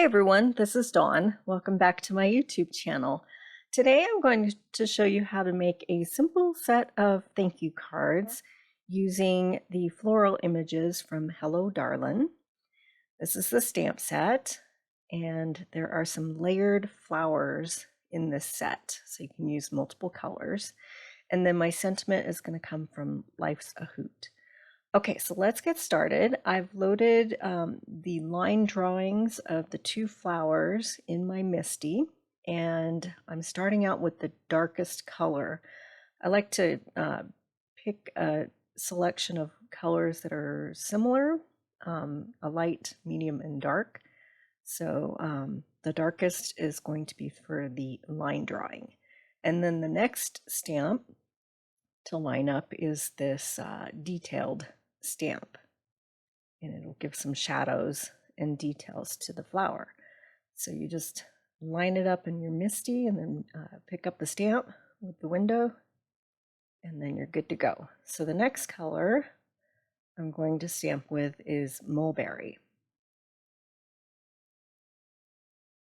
Hey everyone, this is Dawn. Welcome back to my YouTube channel. Today I'm going to show you how to make a simple set of thank you cards using the floral images from Hello Darlin. This is the stamp set, and there are some layered flowers in this set, so you can use multiple colors. And then my sentiment is going to come from Life's a Hoot. Okay, so let's get started. I've loaded the line drawings of the two flowers in my MISTI, and I'm starting out with the darkest color. I like to pick a selection of colors that are similar, a light, medium, and dark. So the darkest is going to be for the line drawing. And then the next stamp to line up is this detailed stamp, and it'll give some shadows and details to the flower. So you just line it up in your MISTI and then pick up the stamp with the window, and then you're good to go. So the next color I'm going to stamp with is Mulberry.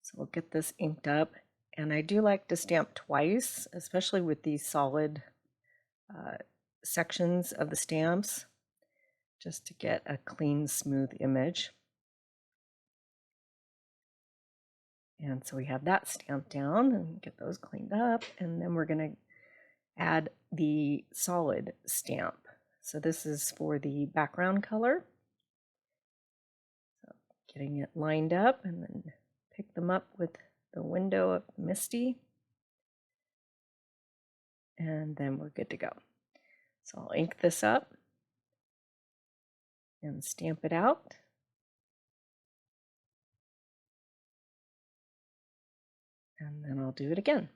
So we'll get this inked up, and I do like to stamp twice, especially with these solid sections of the stamps, just to get a clean, smooth image. And so we have that stamped down and get those cleaned up. And then we're going to add the solid stamp. So this is for the background color. So getting it lined up, and then pick them up with the window of MISTI. And then we're good to go. So I'll ink this up and stamp it out. And then I'll do it again.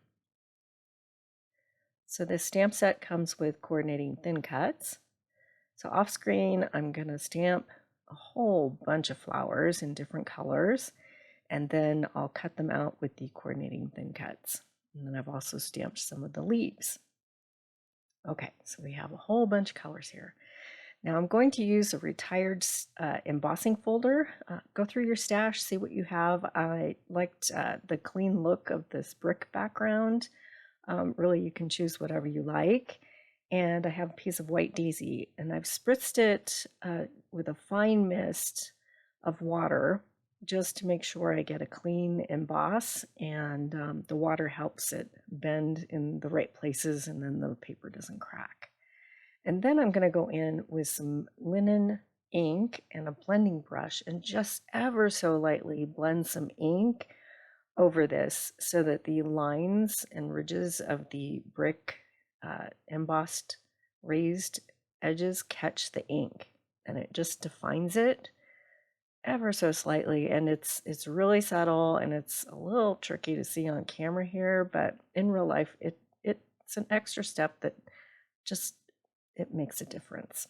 So this stamp set comes with coordinating thin cuts. So off screen, I'm going to stamp a whole bunch of flowers in different colors, and then I'll cut them out with the coordinating thin cuts. And then I've also stamped some of the leaves. Okay, so we have a whole bunch of colors here. Now I'm going to use a retired embossing folder. Go through your stash, see what you have. I liked the clean look of this brick background. Really, you can choose whatever you like. And I have a piece of white daisy, and I've spritzed it with a fine mist of water just to make sure I get a clean emboss, and the water helps it bend in the right places, and then the paper doesn't crack. And then I'm going to go in with some linen ink and a blending brush and just ever so lightly blend some ink over this so that the lines and ridges of the brick embossed raised edges catch the ink, and it just defines it ever so slightly. And it's really subtle, and it's a little tricky to see on camera here, but in real life it's an extra step that just it makes a difference.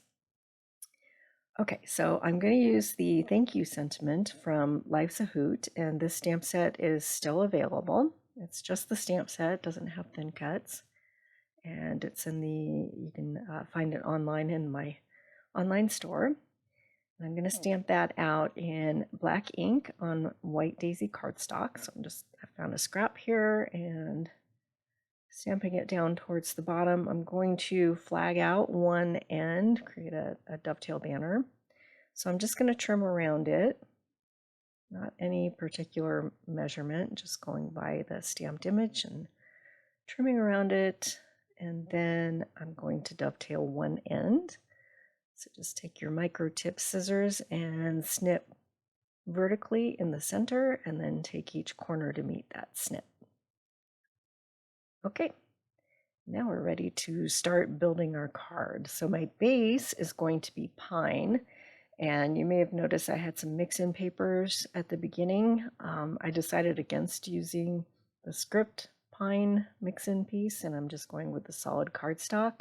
Okay, so I'm going to use the thank you sentiment from Life's a Hoot, and this stamp set is still available. It's just the stamp set, it doesn't have thin cuts, and it's in you can find it online in my online store. And I'm going to stamp that out in black ink on white daisy cardstock. So I found a scrap here and stamping it down towards the bottom. I'm going to flag out one end, create a dovetail banner. So I'm just going to trim around it, not any particular measurement, just going by the stamped image and trimming around it. And then I'm going to dovetail one end. So just take your micro tip scissors and snip vertically in the center, and then take each corner to meet that snip. Okay, now we're ready to start building our card. So my base is going to be pine, and you may have noticed I had some mix-in papers at the beginning. I decided against using the script pine mix-in piece, and I'm just going with the solid cardstock.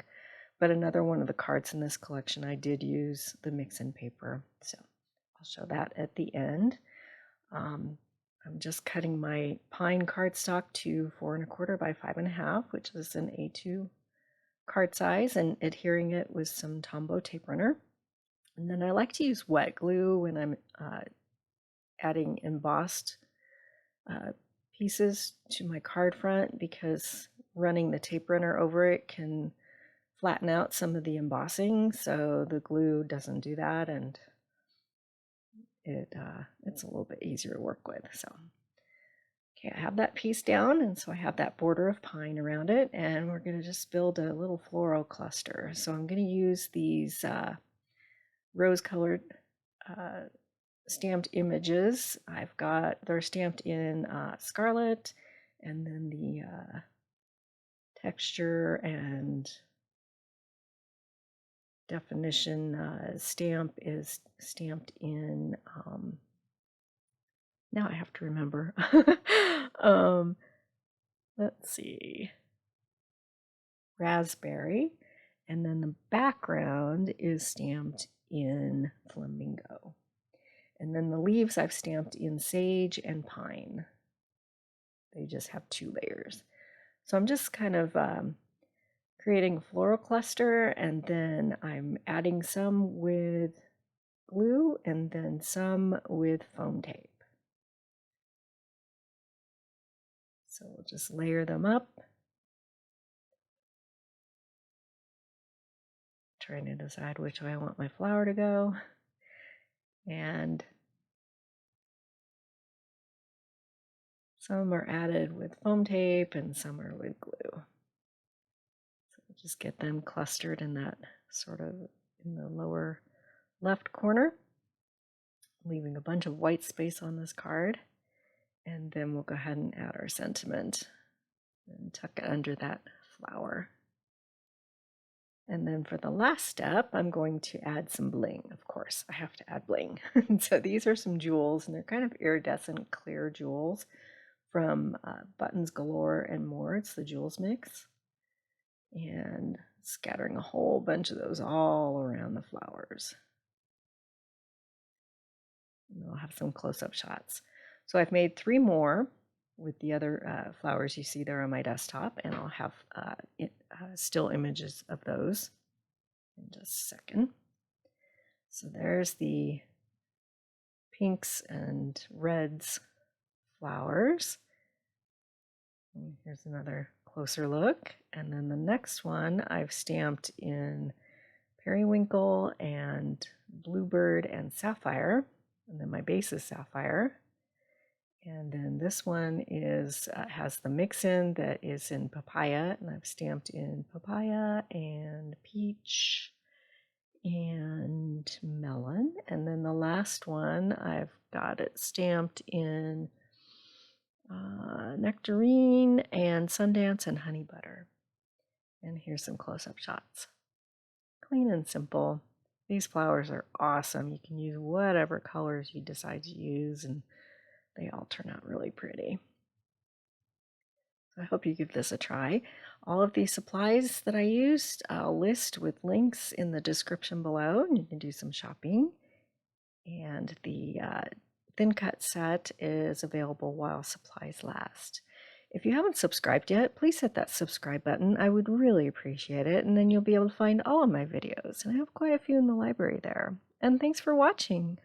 But another one of the cards in this collection, I did use the mix-in paper, so I'll show that at the end. I'm just cutting my pine cardstock to 4 1/4 by 5 1/2, which is an A2 card size, and adhering it with some Tombow tape runner. And then I like to use wet glue when I'm adding embossed pieces to my card front because running the tape runner over it can flatten out some of the embossing, so the glue doesn't do that, and it's a little bit easier to work with. So okay, I have that piece down, and so I have that border of pine around it, and we're going to just build a little floral cluster. So I'm going to use these rose-colored stamped images. They're stamped in scarlet, and then the texture and definition stamp is stamped in, now I have to remember. Let's see, raspberry, and then the background is stamped in flamingo. And then the leaves I've stamped in sage and pine. They just have 2 layers. So I'm just kind of creating a floral cluster, and then I'm adding some with glue and then some with foam tape. So we'll just layer them up. Trying to decide which way I want my flower to go. And some are added with foam tape and some are with glue. So we'll just get them clustered in that sort of in the lower left corner, leaving a bunch of white space on this card. And then we'll go ahead and add our sentiment and tuck it under that flower. And then for the last step, I'm going to add some bling. Of course, I have to add bling. So these are some jewels, and they're kind of iridescent clear jewels from Buttons Galore and More. It's the jewels mix. And scattering a whole bunch of those all around the flowers. And I'll have some close-up shots. So I've made 3 more with the other flowers you see there on my desktop, and I'll have still images of those in just a second. So there's the pinks and reds flowers. And here's another closer look. And then the next one I've stamped in periwinkle and bluebird and sapphire. And then my base is sapphire. And then this one is has the mix-in that is in papaya, and I've stamped in papaya and peach and melon. And then the last one, I've got it stamped in nectarine and Sundance and honey butter. And here's some close-up shots. Clean and simple. These flowers are awesome. You can use whatever colors you decide to use, and they all turn out really pretty. So I hope you give this a try. All of these supplies that I used, I'll list with links in the description below, and you can do some shopping. And the thin cut set is available while supplies last. If you haven't subscribed yet, please hit that subscribe button. I would really appreciate it, and then you'll be able to find all of my videos. And I have quite a few in the library there. And thanks for watching.